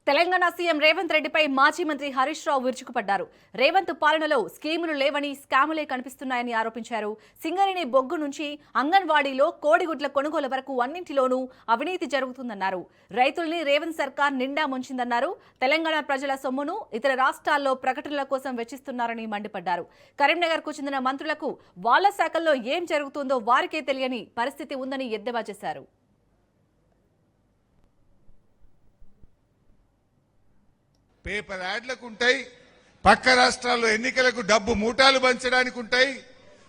Telangana CM Revanth రెడ్డిపై మాజీ మంత్రి హరీష్ రావు విరుచుకుపడ్డారు. రేవంత్ పాలనలో స్కీములు లేవని స్కాములే కనిపిస్తున్నాయని ఆరోపించారు. సింగరేణి బొగ్గు నుంచి అంగన్వాడీలో కోడిగుడ్ల కొనుగోలు వరకు అన్నింటిలోనూ అవినీతి జరుగుతుందన్నారు. రైతుల్ని రేవంత్ సర్కార్ నిండా ముంచిందన్నారు. తెలంగాణ ప్రజల సొమ్మును ఇతర రాష్ట్రాల్లో ప్రకటనల కోసం వెచ్చిస్తున్నారని మండిపడ్డారు. కరీంనగర్కు చెందిన మంత్రులకు వాళ్ల శాఖల్లో ఏం జరుగుతుందో వారికే తెలియని పరిస్థితి ఉందని ఎద్దేవా చేశారు. పేపర్ యాడ్లకు ఉంటాయి, పక్క రాష్ట్రాల్లో ఎన్నికలకు డబ్బు మూటాలు పంచడానికి ఉంటాయి,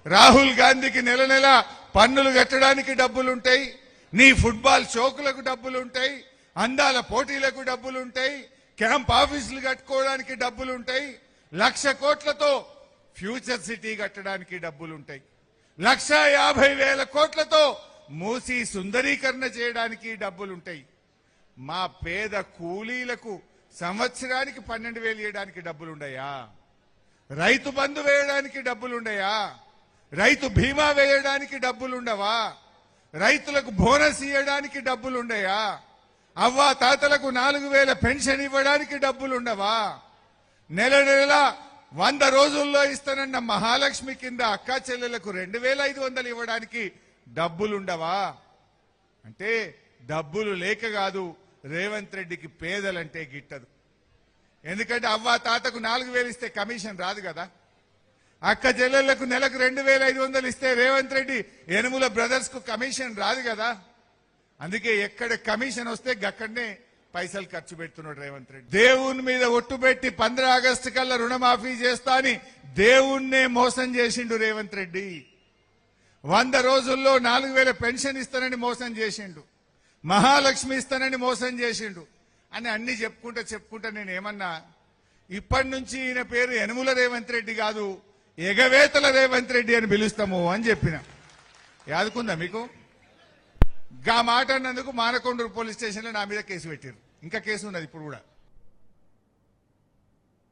రాహుల్ గాంధీకి నెల నెల పన్నులు కట్టడానికి డబ్బులుంటాయి, నీ ఫుట్బాల్ షోకులకు డబ్బులుంటాయి, అందాల పోటీలకు డబ్బులుంటాయి, క్యాంప్ ఆఫీసులు కట్టుకోవడానికి డబ్బులుంటాయి, 1,00,000 కోట్లతో ఫ్యూచర్ సిటీ కట్టడానికి డబ్బులుంటాయి, 1,50,000 కోట్లతో మూసి సుందరీకరణ చేయడానికి డబ్బులుంటాయి. మా పేద కూలీలకు సంవత్సరానికి 12,000 ఇవ్వడానికి డబ్బులుండయా? రైతు బంధు వేయడానికి డబ్బులుండయా? రైతు బీమా వేయడానికి డబ్బులుండవా? రైతులకు బోనస్ ఇవ్వడానికి డబ్బులుండయా? అవ్వా తాతలకు 4,000 పెన్షన్ ఇవ్వడానికి డబ్బులుండవా? నెల నెల 100 రోజుల్లో ఇస్తానన్న మహాలక్ష్మి కింద అక్కా చెల్లెలకు 2,500 ఇవ్వడానికి డబ్బులుండవా? అంటే డబ్బులు లేక కాదు, రేవంత్ రెడ్డికి పేదలంటే గిట్టదు. ఎందుకంటే అవ్వా తాతకు 4,000 ఇస్తే కమిషన్ రాదు కదా, అక్క చెల్లెళ్లకు నెలకు 2,500 ఇస్తే రేవంత్ రెడ్డి యనుమల బ్రదర్స్ కు కమిషన్ రాదు కదా. అందుకే ఎక్కడ కమిషన్ వస్తే అక్కడనే పైసలు ఖర్చు పెడుతున్నాడు రేవంత్ రెడ్డి. దేవుని మీద ఒట్టు పెట్టి 15 ఆగస్టు కల్లా రుణమాఫీ చేస్తా అని దేవుణ్ణే మోసం చేసిండు రేవంత్ రెడ్డి. 100 రోజుల్లో 4,000 పెన్షన్ ఇస్తానని మోసం చేసిండు, మహాలక్ష్మి ఇస్తానని మోసం చేసిండు అని అన్ని చెప్పుకుంటా నేను ఏమన్నా, ఇప్పటి నుంచి ఈయన పేరు యనుమల రేవంత్ రెడ్డి కాదు, ఎగవేతల రేవంత్ రెడ్డి అని పిలుస్తాము అని చెప్పిన. యాదుకుందా మీకు? గా మాట అన్నందుకు మానకొండూరు పోలీస్ స్టేషన్లో నా మీద కేసు పెట్టారు. ఇంకా కేసు ఉన్నది ఇప్పుడు కూడా.